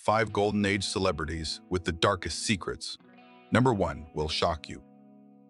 5 Golden Age celebrities with the darkest secrets. Number 1 will shock you.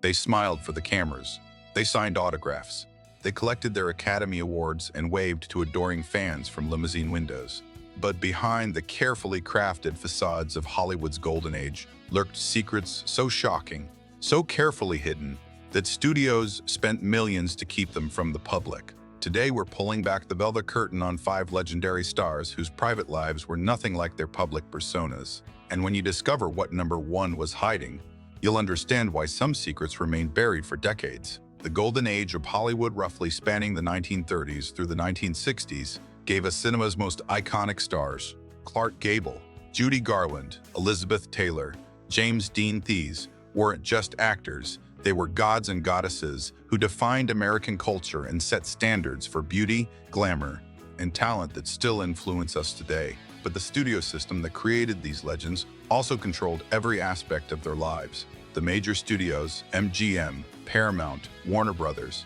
They smiled for the cameras. They signed autographs. They collected their Academy Awards and waved to adoring fans from limousine windows. But behind the carefully crafted facades of Hollywood's golden age lurked secrets so shocking, so carefully hidden, that studios spent millions to keep them from the public. Today, we're pulling back the velvet curtain on 5 legendary stars whose private lives were nothing like their public personas. And when you discover what number 1 was hiding, you'll understand why some secrets remain buried for decades. The golden age of Hollywood, roughly spanning the 1930s through the 1960s, gave us cinema's most iconic stars: Clark Gable, Judy Garland, Elizabeth Taylor, James Dean Thies weren't just actors. They were gods and goddesses who defined American culture and set standards for beauty, glamour, and talent that still influence us today. But the studio system that created these legends also controlled every aspect of their lives. The major studios, MGM, Paramount, Warner Brothers,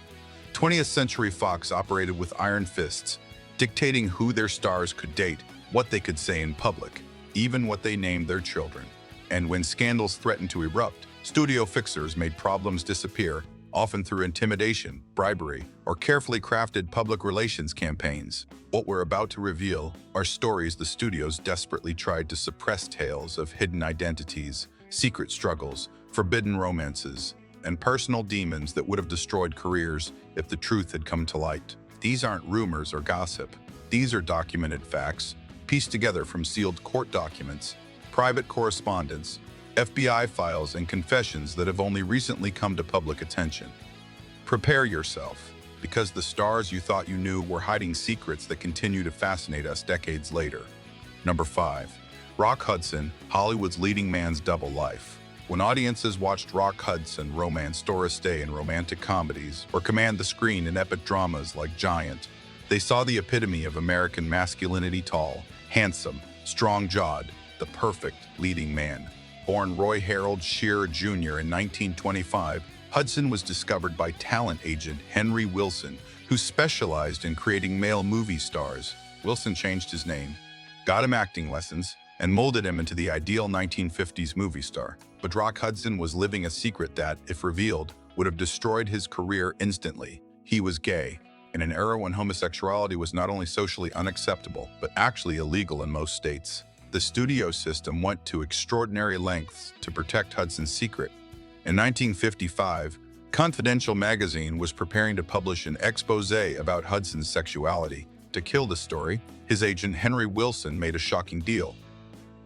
20th Century Fox operated with iron fists, dictating who their stars could date, what they could say in public, even what they named their children. And when scandals threatened to erupt, studio fixers made problems disappear, often through intimidation, bribery, or carefully crafted public relations campaigns. What we're about to reveal are stories the studios desperately tried to suppress, tales of hidden identities, secret struggles, forbidden romances, and personal demons that would have destroyed careers if the truth had come to light. These aren't rumors or gossip. These are documented facts, pieced together from sealed court documents, private correspondence, FBI files, and confessions that have only recently come to public attention. Prepare yourself, because the stars you thought you knew were hiding secrets that continue to fascinate us decades later. Number 5. Rock Hudson, Hollywood's leading man's double life. When audiences watched Rock Hudson romance Doris Day in romantic comedies or command the screen in epic dramas like Giant, they saw the epitome of American masculinity: tall, handsome, strong-jawed, the perfect leading man. Born Roy Harold Shearer Jr. in 1925, Hudson was discovered by talent agent Henry Wilson, who specialized in creating male movie stars. Wilson changed his name, got him acting lessons, and molded him into the ideal 1950s movie star. But Rock Hudson was living a secret that, if revealed, would have destroyed his career instantly. He was gay, in an era when homosexuality was not only socially unacceptable, but actually illegal in most states. The studio system went to extraordinary lengths to protect Hudson's secret. In 1955, Confidential magazine was preparing to publish an expose about Hudson's sexuality. To kill the story, his agent Henry Wilson made a shocking deal.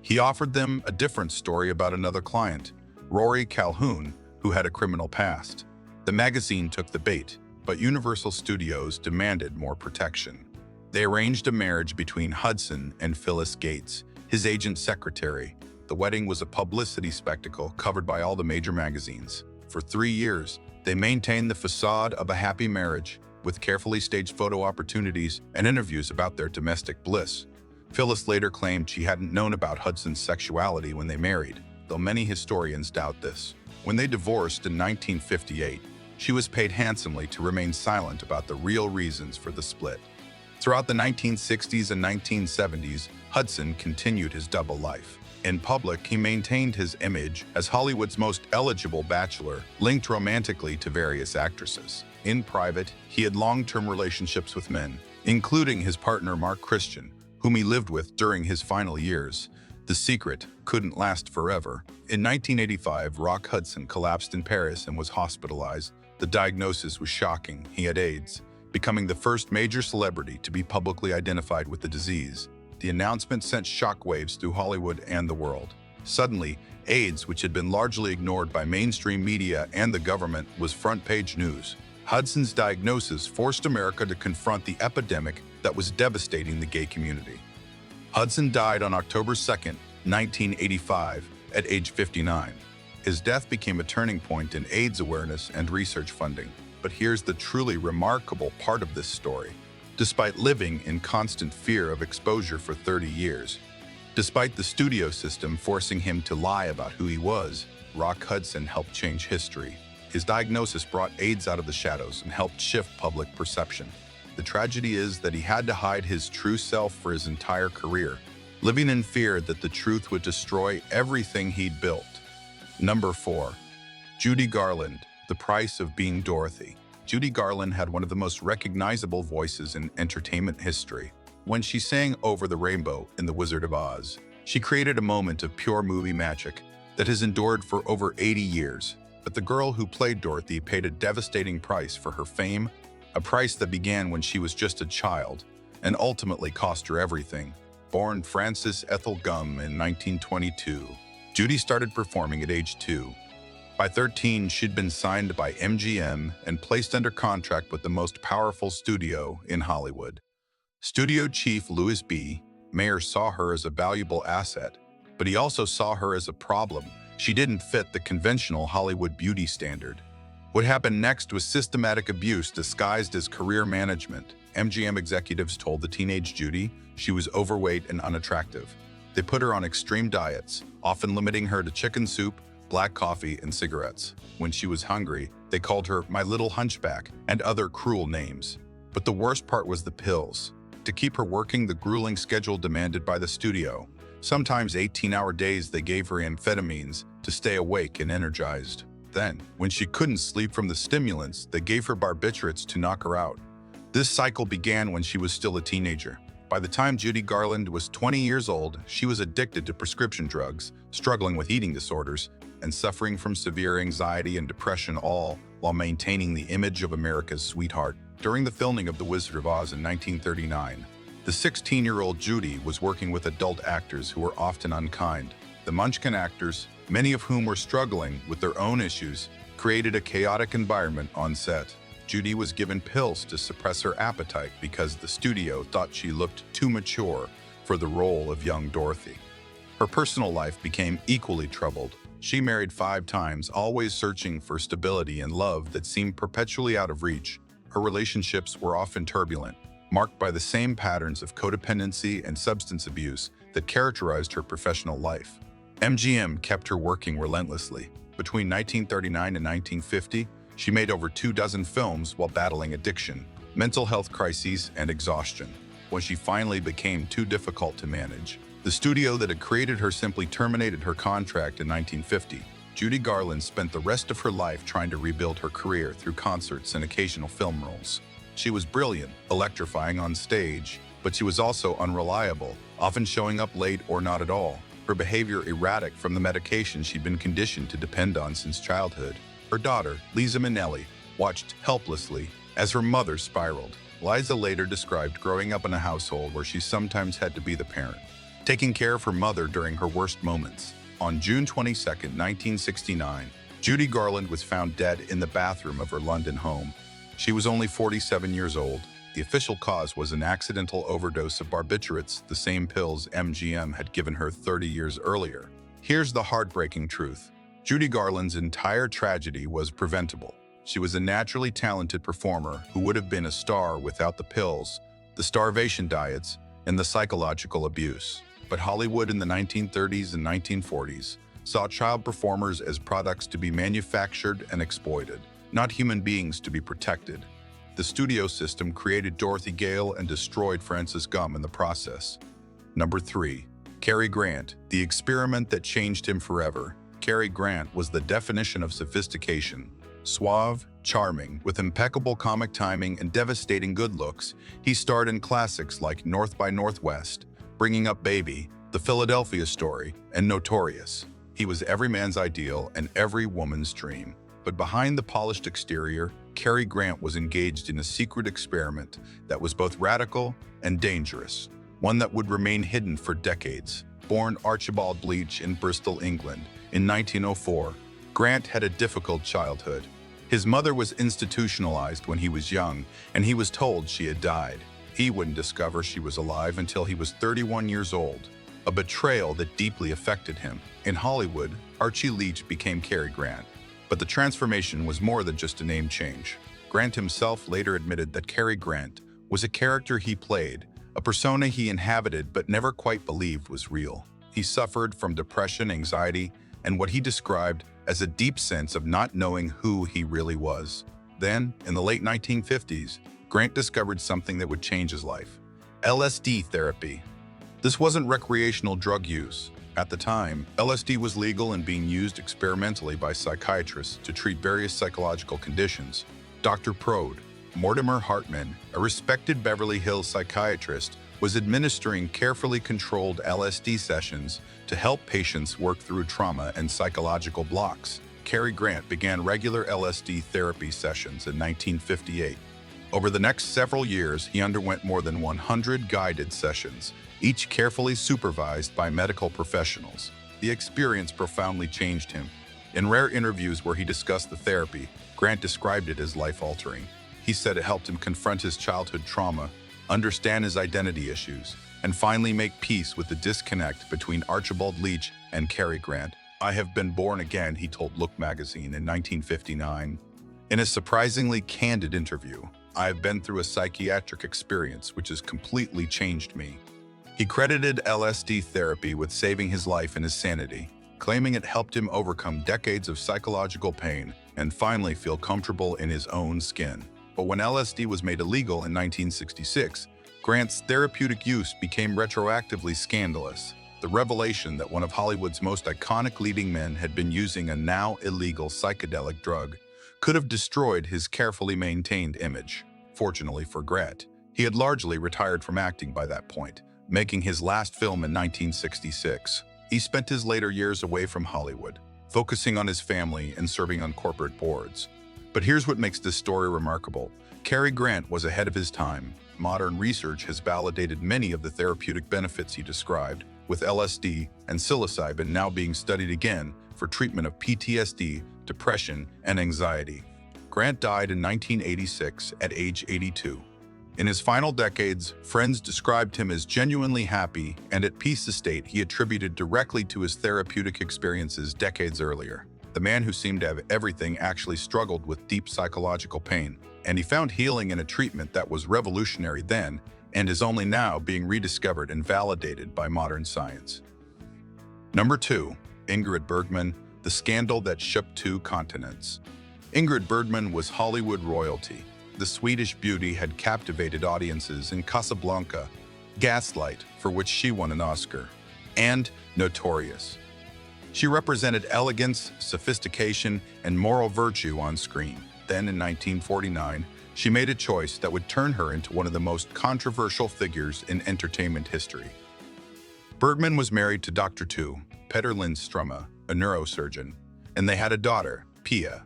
He offered them a different story about another client, Rory Calhoun, who had a criminal past. The magazine took the bait, but Universal Studios demanded more protection. They arranged a marriage between Hudson and Phyllis Gates, his agent's secretary. The wedding was a publicity spectacle covered by all the major magazines. For 3 years, they maintained the facade of a happy marriage, with carefully staged photo opportunities and interviews about their domestic bliss. Phyllis later claimed she hadn't known about Hudson's sexuality when they married, though many historians doubt this. When they divorced in 1958, she was paid handsomely to remain silent about the real reasons for the split. Throughout the 1960s and 1970s, Hudson continued his double life. In public, he maintained his image as Hollywood's most eligible bachelor, linked romantically to various actresses. In private, he had long-term relationships with men, including his partner Mark Christian, whom he lived with during his final years. The secret couldn't last forever. In 1985, Rock Hudson collapsed in Paris and was hospitalized. The diagnosis was shocking. He had AIDS, becoming the first major celebrity to be publicly identified with the disease. The announcement sent shockwaves through Hollywood and the world. Suddenly, AIDS, which had been largely ignored by mainstream media and the government, was front-page news. Hudson's diagnosis forced America to confront the epidemic that was devastating the gay community. Hudson died on October 2, 1985, at age 59. His death became a turning point in AIDS awareness and research funding. But here's the truly remarkable part of this story. Despite living in constant fear of exposure for 30 years, despite the studio system forcing him to lie about who he was, Rock Hudson helped change history. His diagnosis brought AIDS out of the shadows and helped shift public perception. The tragedy is that he had to hide his true self for his entire career, living in fear that the truth would destroy everything he'd built. Number 4. Judy Garland, The Price of Being Dorothy. Judy Garland had one of the most recognizable voices in entertainment history. When she sang Over the Rainbow in The Wizard of Oz, she created a moment of pure movie magic that has endured for over 80 years. But the girl who played Dorothy paid a devastating price for her fame, a price that began when she was just a child and ultimately cost her everything. Born Frances Ethel Gum in 1922, Judy started performing at age 2. By 13, she'd been signed by MGM and placed under contract with the most powerful studio in Hollywood. Studio chief Louis B. Mayer saw her as a valuable asset, but he also saw her as a problem. She didn't fit the conventional Hollywood beauty standard. What happened next was systematic abuse disguised as career management. MGM executives told the teenage Judy she was overweight and unattractive. They put her on extreme diets, often limiting her to chicken soup, black coffee, and cigarettes. When she was hungry, they called her "my little hunchback" and other cruel names. But the worst part was the pills. To keep her working the grueling schedule demanded by the studio, sometimes 18-hour days, they gave her amphetamines to stay awake and energized. Then, when she couldn't sleep from the stimulants, they gave her barbiturates to knock her out. This cycle began when she was still a teenager. By the time Judy Garland was 20 years old, she was addicted to prescription drugs, struggling with eating disorders, and suffering from severe anxiety and depression, all while maintaining the image of America's sweetheart. During the filming of The Wizard of Oz in 1939, the 16-year-old Judy was working with adult actors who were often unkind. The Munchkin actors, many of whom were struggling with their own issues, created a chaotic environment on set. Judy was given pills to suppress her appetite because the studio thought she looked too mature for the role of young Dorothy. Her personal life became equally troubled. She married 5 times, always searching for stability and love that seemed perpetually out of reach. Her relationships were often turbulent, marked by the same patterns of codependency and substance abuse that characterized her professional life. MGM kept her working relentlessly. Between 1939 and 1950, she made over 24 films while battling addiction, mental health crises, and exhaustion. When she finally became too difficult to manage, the studio that had created her simply terminated her contract in 1950. Judy Garland spent the rest of her life trying to rebuild her career through concerts and occasional film roles. She was brilliant, electrifying on stage, but she was also unreliable, often showing up late or not at all. Her behavior erratic from the medication she'd been conditioned to depend on since childhood. Her daughter, Liza Minnelli, watched helplessly as her mother spiraled. Liza later described growing up in a household where she sometimes had to be the parent, taking care of her mother during her worst moments. On June 22, 1969, Judy Garland was found dead in the bathroom of her London home. She was only 47 years old. The official cause was an accidental overdose of barbiturates, the same pills MGM had given her 30 years earlier. Here's the heartbreaking truth. Judy Garland's entire tragedy was preventable. She was a naturally talented performer who would have been a star without the pills, the starvation diets, and the psychological abuse. But Hollywood in the 1930s and 1940s saw child performers as products to be manufactured and exploited, not human beings to be protected. The studio system created Dorothy Gale and destroyed Frances Gum in the process. Number 3. Cary Grant, the experiment that changed him forever. Cary Grant was the definition of sophistication. Suave, charming, with impeccable comic timing and devastating good looks, he starred in classics like North by Northwest, Bringing Up Baby, The Philadelphia Story, and Notorious. He was every man's ideal and every woman's dream. But behind the polished exterior, Cary Grant was engaged in a secret experiment that was both radical and dangerous, one that would remain hidden for decades. Born Archibald Bleach in Bristol, England, in 1904, Grant had a difficult childhood. His mother was institutionalized when he was young, and he was told she had died. He wouldn't discover she was alive until he was 31 years old, a betrayal that deeply affected him. In Hollywood, Archie Leach became Cary Grant. But the transformation was more than just a name change. Grant himself later admitted that Cary Grant was a character he played, a persona he inhabited but never quite believed was real. He suffered from depression, anxiety, and what he described as a deep sense of not knowing who he really was. Then, in the late 1950s, Grant discovered something that would change his life: LSD therapy. This wasn't recreational drug use. At the time, LSD was legal and being used experimentally by psychiatrists to treat various psychological conditions. Dr. Prode, Mortimer Hartman, a respected Beverly Hills psychiatrist, was administering carefully controlled LSD sessions to help patients work through trauma and psychological blocks. Cary Grant began regular LSD therapy sessions in 1958. Over the next several years, he underwent more than 100 guided sessions, each carefully supervised by medical professionals. The experience profoundly changed him. In rare interviews where he discussed the therapy, Grant described it as life-altering. He said it helped him confront his childhood trauma, understand his identity issues, and finally make peace with the disconnect between Archibald Leach and Cary Grant. "I have been born again," he told Look magazine in 1959. In a surprisingly candid interview, "I have been through a psychiatric experience which has completely changed me." He credited LSD therapy with saving his life and his sanity, claiming it helped him overcome decades of psychological pain and finally feel comfortable in his own skin. But when LSD was made illegal in 1966, Grant's therapeutic use became retroactively scandalous. The revelation that one of Hollywood's most iconic leading men had been using a now illegal psychedelic drug could have destroyed his carefully maintained image. Fortunately for Grant, he had largely retired from acting by that point, making his last film in 1966. He spent his later years away from Hollywood, focusing on his family and serving on corporate boards. But here's what makes this story remarkable. Cary Grant was ahead of his time. Modern research has validated many of the therapeutic benefits he described, with LSD and psilocybin now being studied again for treatment of PTSD, depression, and anxiety. Grant died in 1986 at age 82. In his final decades, friends described him as genuinely happy and at peace, a state he attributed directly to his therapeutic experiences decades earlier. The man who seemed to have everything actually struggled with deep psychological pain, and he found healing in a treatment that was revolutionary then and is only now being rediscovered and validated by modern science. Number 2. Ingrid Bergman, the scandal that shook 2 continents. Ingrid Bergman was Hollywood royalty. The Swedish beauty had captivated audiences in Casablanca, Gaslight, for which she won an Oscar, and Notorious. She represented elegance, sophistication, and moral virtue on screen. Then in 1949, she made a choice that would turn her into one of the most controversial figures in entertainment history. Bergman was married to Dr. Peter Lindström, a neurosurgeon, and they had a daughter, Pia.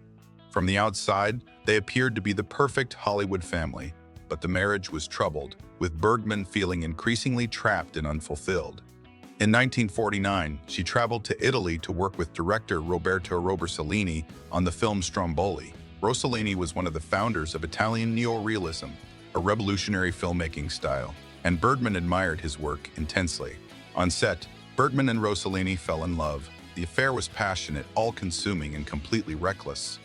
From the outside, they appeared to be the perfect Hollywood family, but the marriage was troubled, with Bergman feeling increasingly trapped and unfulfilled. In 1949, she traveled to Italy to work with director Roberto Rossellini on the film Stromboli. Rossellini was one of the founders of Italian neorealism, a revolutionary filmmaking style, and Bergman admired his work intensely. On set, Bergman and Rossellini fell in love. The affair was passionate, all-consuming, and completely reckless.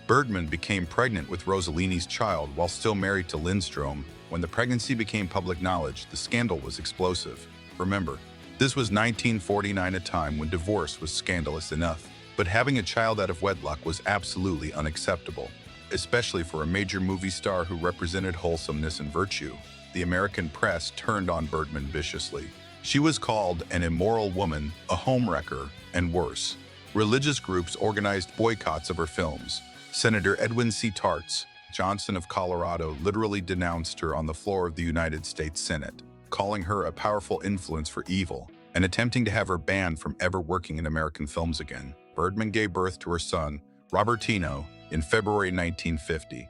Bergman became pregnant with Rossellini's child while still married to Lindström. When the pregnancy became public knowledge, the scandal was explosive. Remember, this was 1949, a time when divorce was scandalous enough, but having a child out of wedlock was absolutely unacceptable, especially for a major movie star who represented wholesomeness and virtue. The American press turned on Bergman viciously. She was called an immoral woman, a homewrecker, and worse. Religious groups organized boycotts of her films. Senator Edwin C. Tarts Johnson of Colorado literally denounced her on the floor of the United States Senate, calling her a powerful influence for evil and attempting to have her banned from ever working in American films again. Bergman gave birth to her son, Robertino, in February 1950.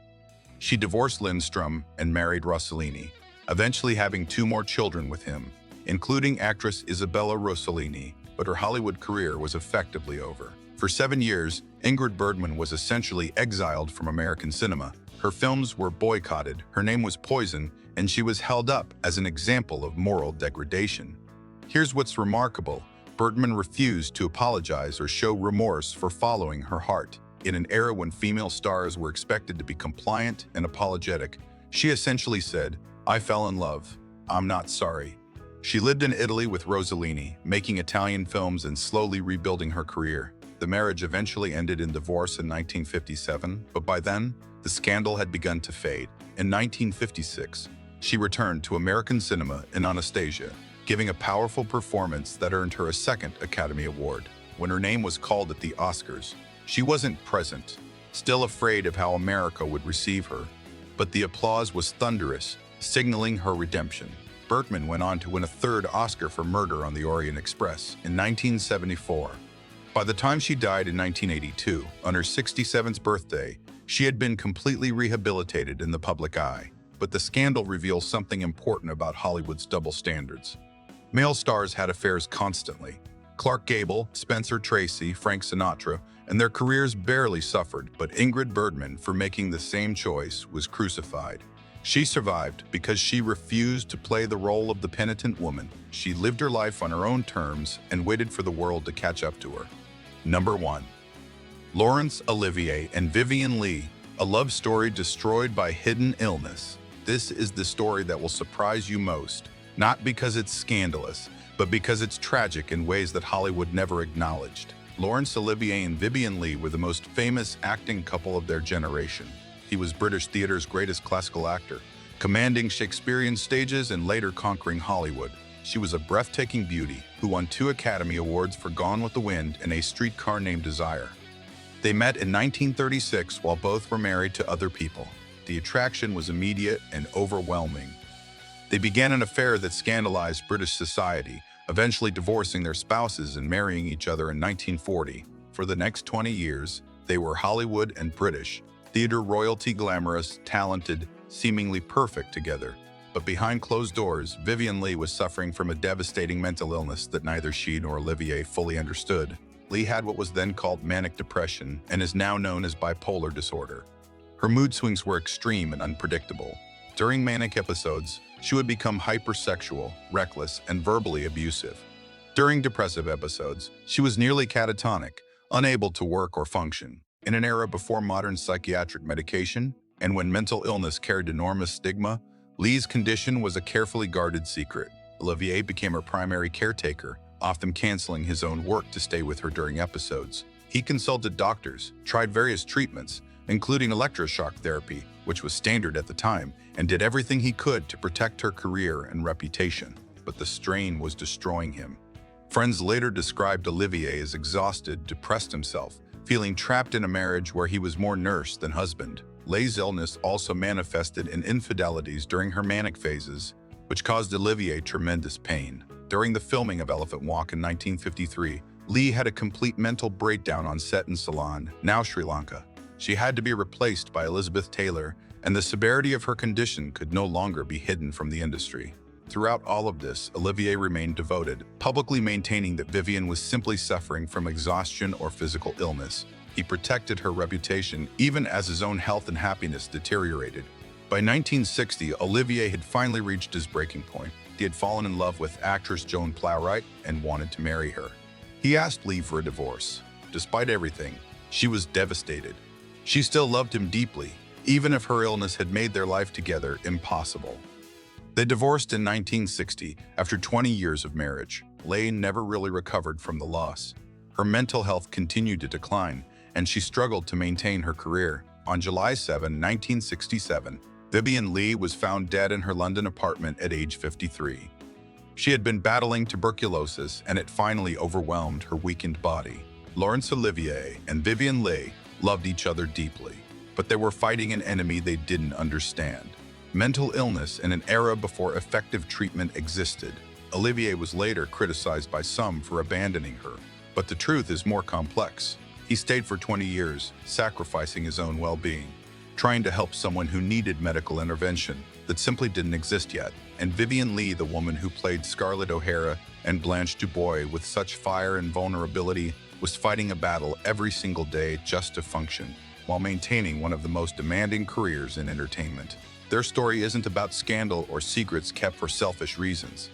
She divorced Lindström and married Rossellini, eventually having 2 more children with him, including actress Isabella Rossellini, but her Hollywood career was effectively over. For 7 years, Ingrid Bergman was essentially exiled from American cinema. Her films were boycotted, her name was poisoned, and she was held up as an example of moral degradation. Here's what's remarkable. Bergman refused to apologize or show remorse for following her heart. In an era when female stars were expected to be compliant and apologetic, she essentially said, "I fell in love. I'm not sorry." She lived in Italy with Rossellini, making Italian films and slowly rebuilding her career. The marriage eventually ended in divorce in 1957, but by then, the scandal had begun to fade. In 1956, she returned to American cinema in Anastasia, giving a powerful performance that earned her a second Academy Award. When her name was called at the Oscars, she wasn't present, still afraid of how America would receive her, but the applause was thunderous, signaling her redemption. Bergman went on to win a third Oscar for Murder on the Orient Express in 1974. By the time she died in 1982, on her 67th birthday, she had been completely rehabilitated in the public eye. But the scandal reveals something important about Hollywood's double standards. Male stars had affairs constantly. Clark Gable, Spencer Tracy, Frank Sinatra, and their careers barely suffered, but Ingrid Bergman, for making the same choice, was crucified. She survived because she refused to play the role of the penitent woman. She lived her life on her own terms and waited for the world to catch up to her. Number 1. Laurence Olivier and Vivien Leigh, a love story destroyed by hidden illness. This is the story that will surprise you most, not because it's scandalous, but because it's tragic in ways that Hollywood never acknowledged. Laurence Olivier and Vivien Leigh were the most famous acting couple of their generation. He was British theater's greatest classical actor, commanding Shakespearean stages and later conquering Hollywood. She was a breathtaking beauty who won 2 Academy Awards for Gone with the Wind and A Streetcar Named Desire. They met in 1936 while both were married to other people. The attraction was immediate and overwhelming. They began an affair that scandalized British society, eventually divorcing their spouses and marrying each other in 1940. For the next 20 years, they were Hollywood and British, theater royalty, glamorous, talented, seemingly perfect together. But behind closed doors, Vivien Leigh was suffering from a devastating mental illness that neither she nor Olivier fully understood. Leigh had what was then called manic depression and is now known as bipolar disorder. Her mood swings were extreme and unpredictable. During manic episodes, she would become hypersexual, reckless, and verbally abusive. During depressive episodes, she was nearly catatonic, unable to work or function. In an era before modern psychiatric medication, and when mental illness carried enormous stigma, Leigh's condition was a carefully guarded secret. Olivier became her primary caretaker, often canceling his own work to stay with her during episodes. He consulted doctors, tried various treatments, including electroshock therapy, which was standard at the time, and did everything he could to protect her career and reputation. But the strain was destroying him. Friends later described Olivier as exhausted, depressed himself, feeling trapped in a marriage where he was more nurse than husband. Leigh's illness also manifested in infidelities during her manic phases, which caused Olivier tremendous pain. During the filming of Elephant Walk in 1953, Leigh had a complete mental breakdown on set in Ceylon, now Sri Lanka. She had to be replaced by Elizabeth Taylor, and the severity of her condition could no longer be hidden from the industry. Throughout all of this, Olivier remained devoted, publicly maintaining that Vivien was simply suffering from exhaustion or physical illness. He protected her reputation even as his own health and happiness deteriorated. By 1960, Olivier had finally reached his breaking point. He had fallen in love with actress Joan Plowright and wanted to marry her. He asked Leigh for a divorce. Despite everything, she was devastated. She still loved him deeply, even if her illness had made their life together impossible. They divorced in 1960 after 20 years of marriage. Leigh never really recovered from the loss. Her mental health continued to decline, and she struggled to maintain her career. On July 7, 1967, Vivien Leigh was found dead in her London apartment at age 53. She had been battling tuberculosis, and it finally overwhelmed her weakened body. Laurence Olivier and Vivien Leigh loved each other deeply, but they were fighting an enemy they didn't understand: mental illness in an era before effective treatment existed. Olivier was later criticized by some for abandoning her, but the truth is more complex. He stayed for 20 years, sacrificing his own well-being, trying to help someone who needed medical intervention that simply didn't exist yet. And Vivien Leigh, the woman who played Scarlett O'Hara and Blanche DuBois with such fire and vulnerability, was fighting a battle every single day just to function, while maintaining one of the most demanding careers in entertainment. Their story isn't about scandal or secrets kept for selfish reasons.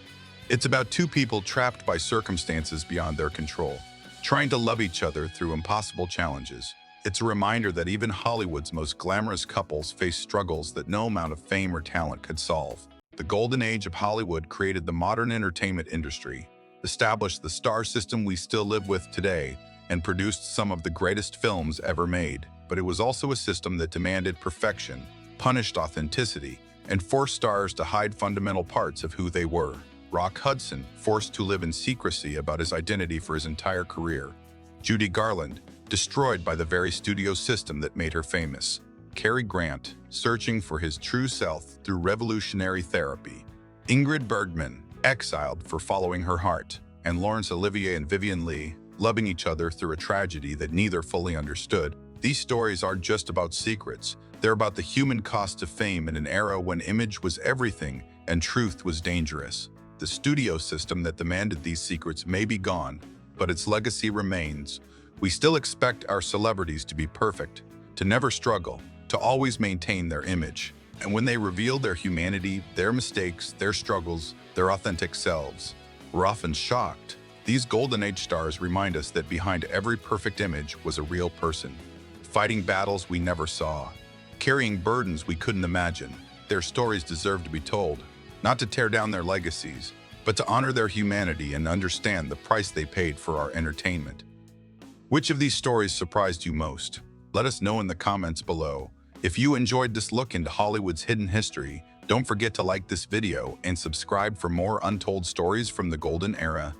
It's about two people trapped by circumstances beyond their control, trying to love each other through impossible challenges. It's a reminder that even Hollywood's most glamorous couples face struggles that no amount of fame or talent could solve. The golden age of Hollywood created the modern entertainment industry, established the star system we still live with today, and produced some of the greatest films ever made. But it was also a system that demanded perfection, punished authenticity, and forced stars to hide fundamental parts of who they were. Rock Hudson, forced to live in secrecy about his identity for his entire career. Judy Garland, destroyed by the very studio system that made her famous. Cary Grant, searching for his true self through revolutionary therapy. Ingrid Bergman, exiled for following her heart. And Laurence Olivier and Vivien Leigh, loving each other through a tragedy that neither fully understood. These stories aren't just about secrets. They're about the human cost of fame in an era when image was everything and truth was dangerous. The studio system that demanded these secrets may be gone, but its legacy remains. We still expect our celebrities to be perfect, to never struggle, to always maintain their image. And when they reveal their humanity, their mistakes, their struggles, their authentic selves, we're often shocked. These Golden Age stars remind us that behind every perfect image was a real person, fighting battles we never saw, carrying burdens we couldn't imagine. Their stories deserve to be told, not to tear down their legacies, but to honor their humanity and understand the price they paid for our entertainment. Which of these stories surprised you most? Let us know in the comments below. If you enjoyed this look into Hollywood's hidden history, don't forget to like this video and subscribe for more untold stories from the Golden Era.